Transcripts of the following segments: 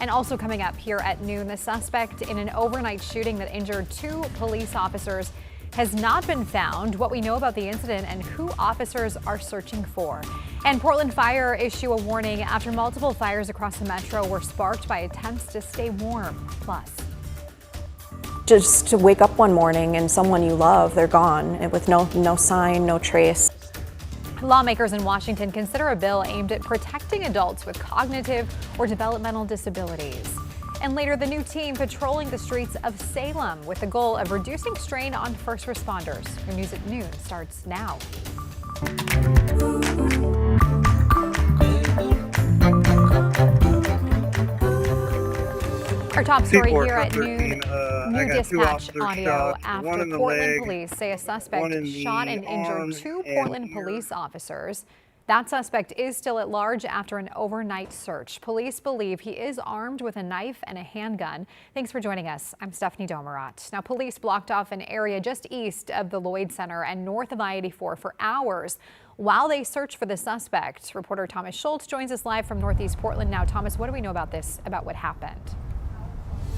And also coming up here at noon, the suspect in an overnight shooting that injured 2 police officers has not been found, what we know about the incident, and who officers are searching for. And Portland Fire issue a warning after multiple fires across the metro were sparked by attempts to stay warm. Plus, just to wake up one morning and someone you love, they're gone, and with no sign, no trace. lawmakers in Washington consider a bill aimed at protecting adults with cognitive or developmental disabilities. And later, the new team patrolling the streets of Salem with the goal of reducing strain on first responders. Your News at Noon starts now. Our top story here at noon, new dispatch audio after Portland police say a suspect shot and injured 2 Portland police officers. That suspect is still at large after an overnight search. Police believe he is armed with a knife and a handgun. Thanks for joining us. I'm Stephanie Domerat. Now, police blocked off an area just east of the Lloyd Center and north of I-84 for hours while they search for the suspect. Reporter Thomas Schultz joins us live from Northeast Portland. Now, Thomas, what do we know about about what happened?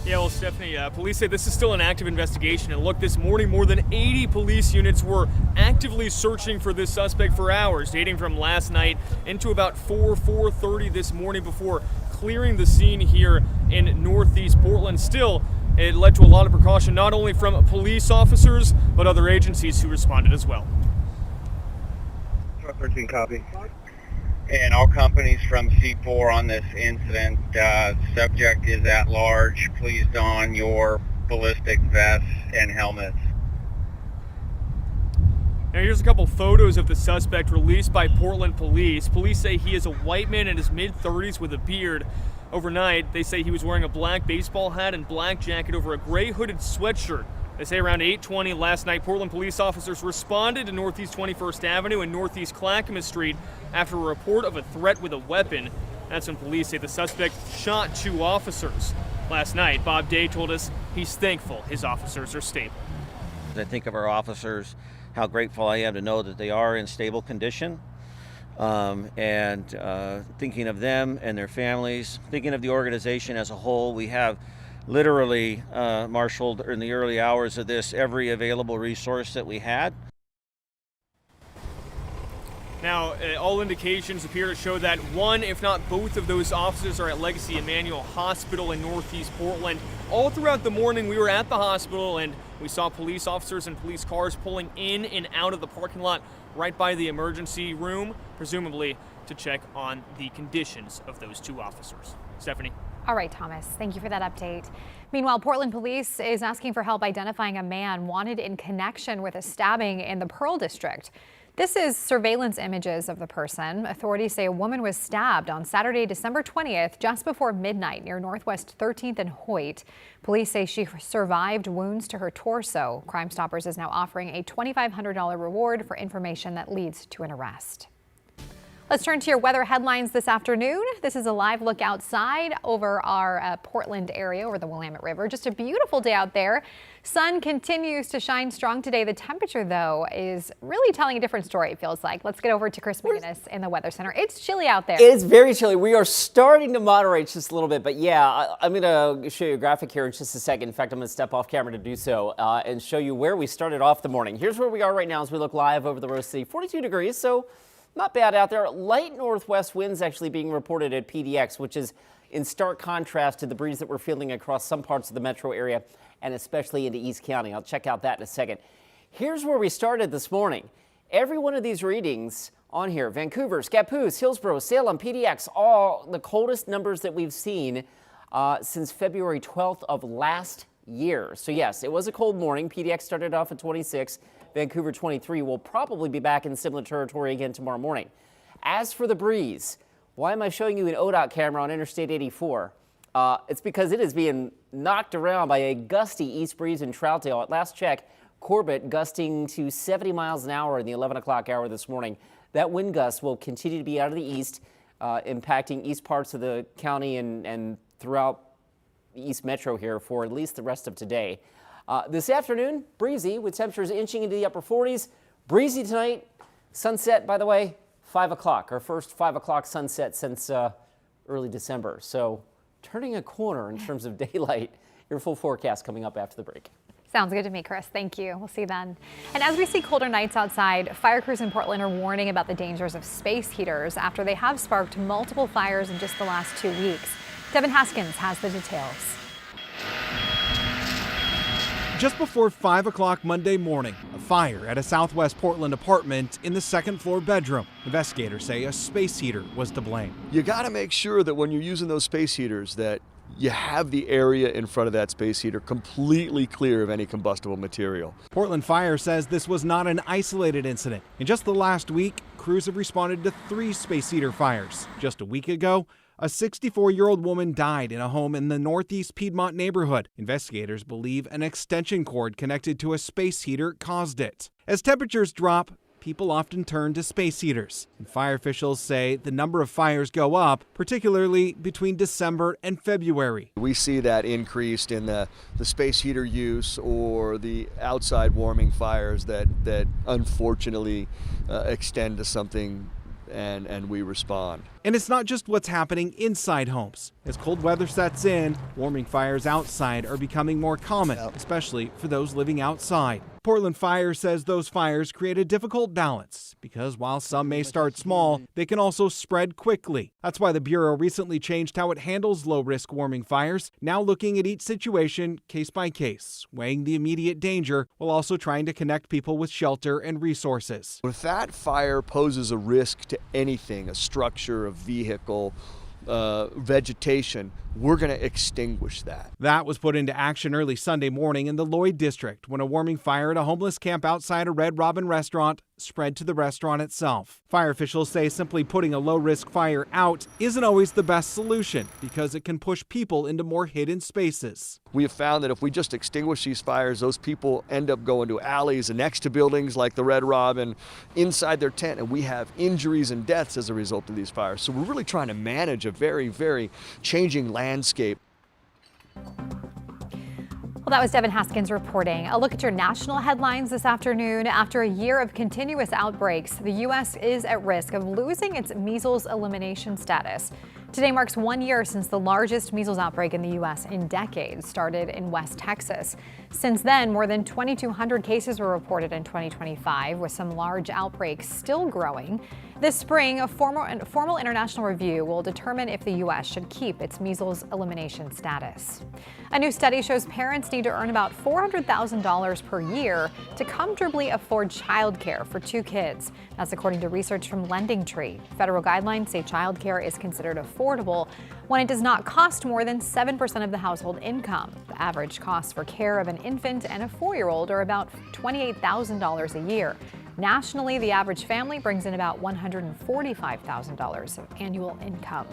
Yeah, well, Stephanie, police say this is still an active investigation. And look, this morning, more than 80 police units were actively searching for this suspect for hours, dating from last night into about 4:30 this morning before clearing the scene here in Northeast Portland. Still, it led to a lot of precaution, not only from police officers, but other agencies who responded as well. 13 copy. And all companies from C4 on this incident. Subject is at large. Please don your ballistic vests and helmets. Now here's a couple photos of the suspect released by Portland police. Police say he is a white man in his mid-30s with a beard. Overnight, they say he was wearing a black baseball hat and black jacket over a gray hooded sweatshirt. They say around 8:20 last night, Portland police officers responded to Northeast 21st Avenue and Northeast Clackamas Street after a report of a threat with a weapon. That's when police say the suspect shot 2 officers. Last night, Bob Day told us he's thankful his officers are stable. I think of our officers, how grateful I am to know that they are in stable condition, and thinking of them and their families, thinking of the organization as a whole. We have literally marshaled in the early hours of this every available resource that we had. Now, all indications appear to show that one, if not both of those officers are at Legacy Emmanuel Hospital in Northeast Portland. All throughout the morning, we were at the hospital and we saw police officers and police cars pulling in and out of the parking lot right by the emergency room, presumably to check on the conditions of those 2 officers. Stephanie. All right, Thomas, thank you for that update. Meanwhile, Portland police is asking for help identifying a man wanted in connection with a stabbing in the Pearl District. This is surveillance images of the person. Authorities say a woman was stabbed on Saturday, December 20th, just before midnight near Northwest 13th and Hoyt. Police say she survived wounds to her torso. Crime Stoppers is now offering a $2,500 reward for information that leads to an arrest. Let's turn to your weather headlines this afternoon. This is a live look outside over our Portland area over the Willamette River. Just a beautiful day out there. Sun continues to shine strong today. The temperature, though, is really telling a different story, it feels like. Let's get over to Chris McGinnis in the Weather Center. It's chilly out there. It is very chilly. We are starting to moderate just a little bit, but yeah, I'm going to show you a graphic here in just a second. In fact, I'm going to step off camera to do so and show you where we started off the morning. Here's where we are right now as we look live over the Rose City. 42 degrees, so not bad out there. Light northwest winds actually being reported at PDX, which is in stark contrast to the breeze that we're feeling across some parts of the metro area and especially into East County. I'll check out that in a second. Here's where we started this morning. Every one of these readings on here, Vancouver, Scappoose, Hillsborough, Salem, PDX, all the coldest numbers that we've seen since February 12th of last year. So yes, it was a cold morning. PDX started off at 26. Vancouver 23. Will probably be back in similar territory again tomorrow morning. As for the breeze, why am I showing you an ODOT camera on Interstate 84? It's because it is being knocked around by a gusty east breeze in Troutdale. At last check, Corbett gusting to 70 miles an hour in the 11 o'clock hour this morning. That wind gust will continue to be out of the east, impacting east parts of the county and throughout the East Metro here for at least the rest of today. This afternoon, breezy with temperatures inching into the upper 40s. Breezy tonight. Sunset, by the way, 5 o'clock. Our first 5 o'clock sunset since early December. So turning a corner in terms of daylight. Your full forecast coming up after the break. Sounds good to me, Chris. Thank you. We'll see you then. And as we see colder nights outside, fire crews in Portland are warning about the dangers of space heaters after they have sparked multiple fires in just the last 2 weeks. Devin Haskins has the details. Just before 5 o'clock Monday morning, a fire at a Southwest Portland apartment in the second-floor bedroom. Investigators say a space heater was to blame. You got to make sure that when you're using those space heaters that you have the area in front of that space heater completely clear of any combustible material. Portland Fire says this was not an isolated incident. In just the last week, crews have responded to 3 space heater fires. Just a week ago, a 64-year-old woman died in a home in the northeast Piedmont neighborhood. Investigators believe an extension cord connected to a space heater caused it. As temperatures drop, people often turn to space heaters. And fire officials say the number of fires go up, particularly between December and February. We see that increased in the space heater use or the outside warming fires that unfortunately extend to something and we respond. And it's not just what's happening inside homes. As cold weather sets in, warming fires outside are becoming more common, especially for those living outside. Portland Fire says those fires create a difficult balance because while some may start small, they can also spread quickly. That's why the Bureau recently changed how it handles low-risk warming fires, now looking at each situation case by case, weighing the immediate danger while also trying to connect people with shelter and resources. If that fire poses a risk to anything, a structure, a vehicle, vegetation, we're going to extinguish that. That was put into action early Sunday morning in the Lloyd district when a warming fire at a homeless camp outside a Red Robin restaurant spread to the restaurant itself. Fire officials say simply putting a low-risk fire out isn't always the best solution because it can push people into more hidden spaces. We have found that if we just extinguish these fires, those people end up going to alleys and next to buildings like the Red Robin, inside their tent, and we have injuries and deaths as a result of these fires. So we're really trying to manage a very, very changing landscape. Well, that was Devin Haskins reporting. A look at your national headlines this afternoon. After a year of continuous outbreaks, the U.S. is at risk of losing its measles elimination status. Today marks 1 year since the largest measles outbreak in the U.S. in decades started in West Texas. Since then, more than 2,200 cases were reported in 2025, with some large outbreaks still growing. This spring, a formal international review will determine if the U.S. should keep its measles elimination status. A new study shows parents need to earn about $400,000 per year to comfortably afford childcare for 2 kids. That's according to research from LendingTree. Federal guidelines say childcare is considered affordable when it does not cost more than 7% of the household income. The average costs for care of an infant and a 4-year-old are about $28,000 a year. Nationally, the average family brings in about $145,000 of annual income.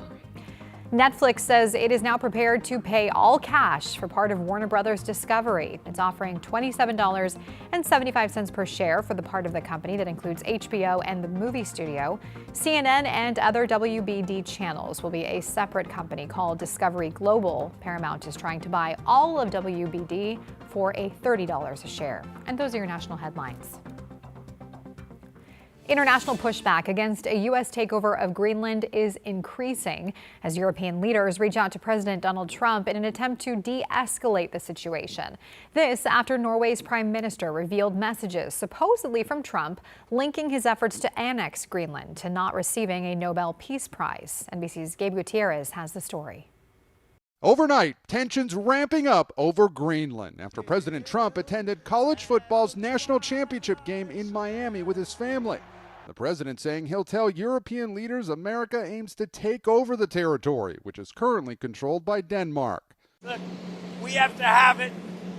Netflix says it is now prepared to pay all cash for part of Warner Brothers Discovery. It's offering $27.75 per share for the part of the company that includes HBO and the movie studio. CNN and other WBD channels will be a separate company called Discovery Global. Paramount is trying to buy all of WBD for a $30 a share. And those are your national headlines. International pushback against a U.S. takeover of Greenland is increasing as European leaders reach out to President Donald Trump in an attempt to de-escalate the situation. This after Norway's prime minister revealed messages supposedly from Trump linking his efforts to annex Greenland to not receiving a Nobel Peace Prize. NBC's Gabe Gutierrez has the story. Overnight, tensions ramping up over Greenland after President Trump attended college football's national championship game in Miami with his family. The president saying he'll tell European leaders America aims to take over the territory, which is currently controlled by Denmark. Look, we have to have it.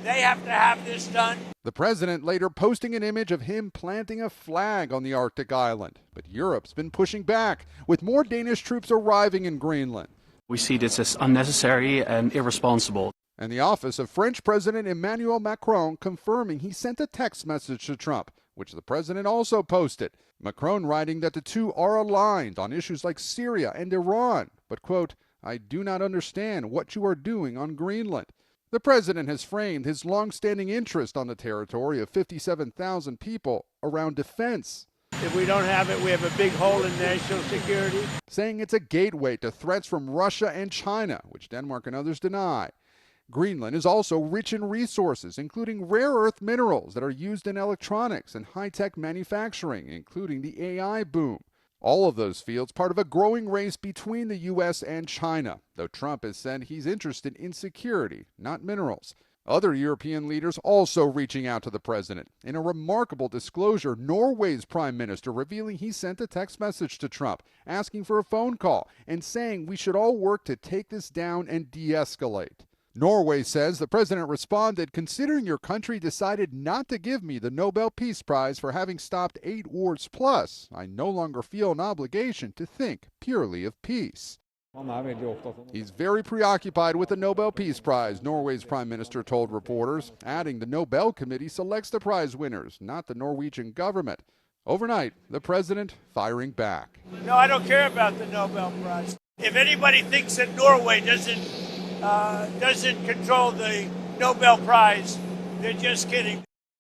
They have to have this done. The president later posting an image of him planting a flag on the Arctic island. But Europe's been pushing back, with more Danish troops arriving in Greenland. We see this as unnecessary and irresponsible. And the office of French President Emmanuel Macron confirming he sent a text message to Trump, which the president also posted. Macron writing that the two are aligned on issues like Syria and Iran, but, quote, I do not understand what you are doing on Greenland. The president has framed his long-standing interest on the territory of 57,000 people around defense. If we don't have it, we have a big hole in national security. Saying it's a gateway to threats from Russia and China, which Denmark and others deny. Greenland is also rich in resources, including rare earth minerals that are used in electronics and high-tech manufacturing, including the AI boom. All of those fields part of a growing race between the U.S. and China, though Trump has said he's interested in security, not minerals. Other European leaders also reaching out to the president. In a remarkable disclosure, Norway's prime minister revealing he sent a text message to Trump, asking for a phone call and saying we should all work to take this down and de-escalate. Norway says the president responded, considering your country decided not to give me the Nobel Peace Prize for having stopped 8 wars plus, I no longer feel an obligation to think purely of peace. He's very preoccupied with the Nobel Peace Prize, Norway's prime minister told reporters, adding the Nobel Committee selects the prize winners, not the Norwegian government. Overnight, the president firing back. No, I don't care about the Nobel Prize. If anybody thinks that Norway doesn't control the Nobel Prize, they're just kidding.